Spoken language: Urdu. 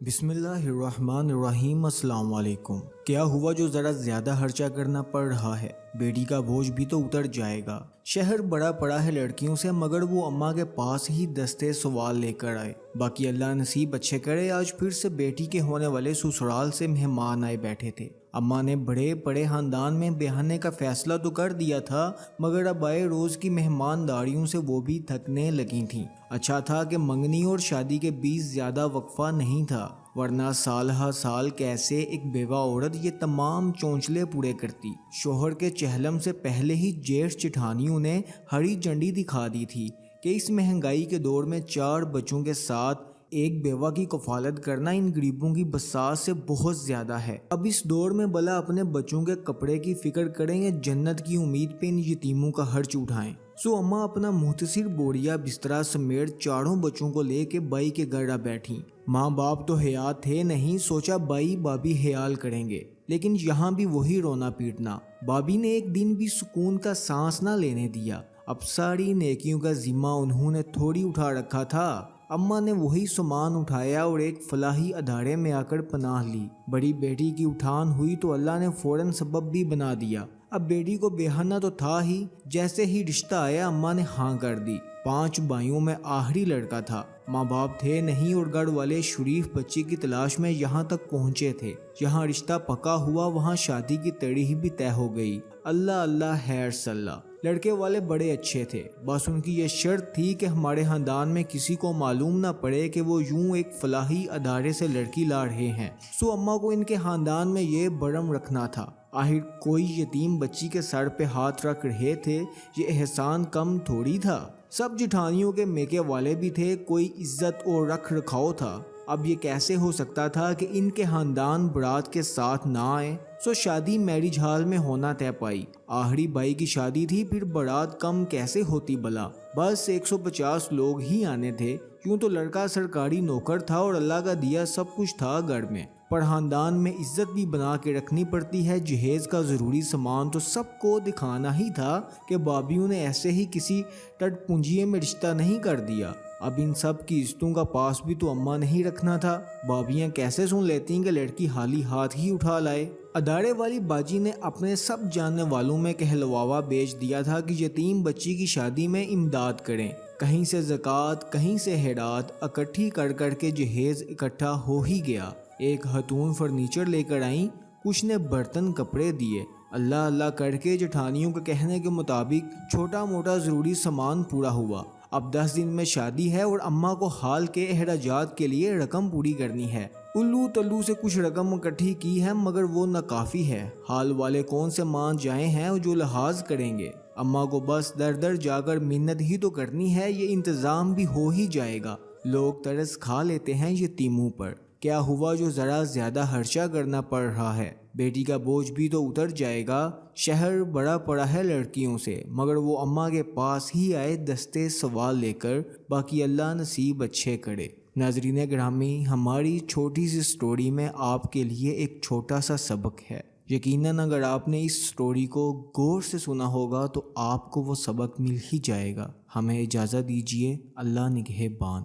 بسم اللہ الرحمن الرحیم۔ السلام علیکم۔ کیا ہوا جو ذرا زیادہ خرچہ کرنا پڑ رہا ہے؟ بیٹی کا بوجھ بھی تو اتر جائے گا۔ شہر بڑا پڑا ہے لڑکیوں سے، مگر وہ اماں کے پاس ہی دستے سوال لے کر آئے۔ باقی اللہ نصیب اچھے کرے۔ آج پھر سے بیٹی کے ہونے والے سسرال سے مہمان آئے بیٹھے تھے۔ اماں نے بڑے پڑے خاندان میں بیاہنے کا فیصلہ تو کر دیا تھا، مگر اب آئے روز کی مہمانداریوں سے وہ بھی تھکنے لگی تھیں۔ اچھا تھا کہ منگنی اور شادی کے بیچ زیادہ وقفہ نہیں تھا، ورنہ سال ہر سال کیسے ایک بیوہ عورت یہ تمام چونچلے پورے کرتی۔ شوہر کے چہلم سے پہلے ہی جیٹھ جٹھانیوں نے ہری جھنڈی دکھا دی تھی کہ اس مہنگائی کے دور میں 4 بچوں کے ساتھ ایک بیوہ کی کفالت کرنا ان غریبوں کی بساط سے بہت زیادہ ہے۔ اب اس دور میں بلا اپنے بچوں کے کپڑے کی فکر کریں یا جنت کی امید پہ ان یتیموں کا خرچ اٹھائیں۔ سو اماں اپنا مختصر بوریا بسترا سمیت 4 بچوں کو لے کے بائی کے گھر آ بیٹھی۔ ماں باپ تو حیات تھے نہیں، سوچا بائی بابی حیال کریں گے، لیکن یہاں بھی وہی رونا پیٹنا۔ بابی نے ایک دن بھی سکون کا سانس نہ لینے دیا۔ اب ساری نیکیوں کا ذمہ انہوں نے تھوڑی اٹھا رکھا تھا۔ اماں نے وہی سامان اٹھایا اور ایک فلاحی ادارے میں آ کر پناہ لی۔ بڑی بیٹی کی اٹھان ہوئی تو اللہ نے فوراً سبب بھی بنا دیا۔ اب بیٹی کو بیاہنا تو تھا ہی، جیسے ہی رشتہ آیا اماں نے ہاں کر دی۔ 5 بھائیوں میں آخری لڑکا تھا۔ ماں باپ تھے نہیں اور گھر والے شریف بچی کی تلاش میں یہاں تک پہنچے تھے۔ جہاں رشتہ پکا ہوا وہاں شادی کی تاریخ بھی طے ہو گئی۔ اللہ اللہ خیر صلی۔ لڑکے والے بڑے اچھے تھے، بس ان کی یہ شرط تھی کہ ہمارے خاندان میں کسی کو معلوم نہ پڑے کہ وہ یوں ایک فلاحی ادارے سے لڑکی لا رہے ہیں۔ سو اماں کو ان کے خاندان میں یہ برم رکھنا تھا۔ آخر کوئی یتیم بچی کے سر پہ ہاتھ رکھ رہے تھے، یہ احسان کم تھوڑی تھا۔ سب جٹھانیوں کے میکے والے بھی تھے، کوئی عزت اور رکھ رکھاؤ تھا۔ اب یہ کیسے ہو سکتا تھا کہ ان کے خاندان برات کے ساتھ نہ آئے؟ سو شادی میرج ہال میں ہونا طے پائی۔ آخری بھائی کی شادی تھی، پھر برات کم کیسے ہوتی بلا؟ بس 150 لوگ ہی آنے تھے۔ یوں تو لڑکا سرکاری نوکر تھا اور اللہ کا دیا سب کچھ تھا گھر میں، پر خاندان میں عزت بھی بنا کے رکھنی پڑتی ہے۔ جہیز کا ضروری سامان تو سب کو دکھانا ہی تھا کہ بابیوں نے ایسے ہی کسی ٹٹ پونجیے میں رشتہ نہیں کر دیا۔ اب ان سب کی عزتوں کا پاس بھی تو اماں نہیں رکھنا تھا۔ بابیاں کیسے سن لیتی کہ لڑکی خالی ہاتھ ہی اٹھا لائے؟ ادارے والی باجی نے اپنے سب جاننے والوں میں کہلواوا بیچ دیا تھا کہ یتیم بچی کی شادی میں امداد کریں۔ کہیں سے زکوٰۃ، کہیں سے خیرات اکٹھی کر کر کے جہیز اکٹھا ہو ہی گیا۔ ایک خاتون فرنیچر لے کر آئیں، کچھ نے برتن کپڑے دیے۔ اللہ اللہ کر کے جٹھانیوں کے کہنے کے مطابق چھوٹا موٹا ضروری سامان پورا ہوا۔ اب 10 دن میں شادی ہے اور اماں کو حال کے اخراجات کے لیے رقم پوری کرنی ہے۔ الو تلو سے کچھ رقم اکٹھی کی ہے، مگر وہ ناکافی ہے۔ حال والے کون سے مان جائے ہیں جو لحاظ کریں گے؟ اماں کو بس در در جا کر منت ہی تو کرنی ہے، یہ انتظام بھی ہو ہی جائے گا۔ لوگ ترس کھا لیتے ہیں یتیموں پر۔ کیا ہوا جو ذرا زیادہ خرچہ کرنا پڑ رہا ہے؟ بیٹی کا بوجھ بھی تو اتر جائے گا۔ شہر بڑا پڑا ہے لڑکیوں سے، مگر وہ اماں کے پاس ہی آئے دستے سوال لے کر۔ باقی اللہ نصیب اچھے کرے۔ ناظرین گرامی، ہماری چھوٹی سی سٹوری میں آپ کے لیے ایک چھوٹا سا سبق ہے۔ یقیناً اگر آپ نے اس سٹوری کو غور سے سنا ہوگا تو آپ کو وہ سبق مل ہی جائے گا۔ ہمیں اجازت دیجیے۔ اللہ نگہبان۔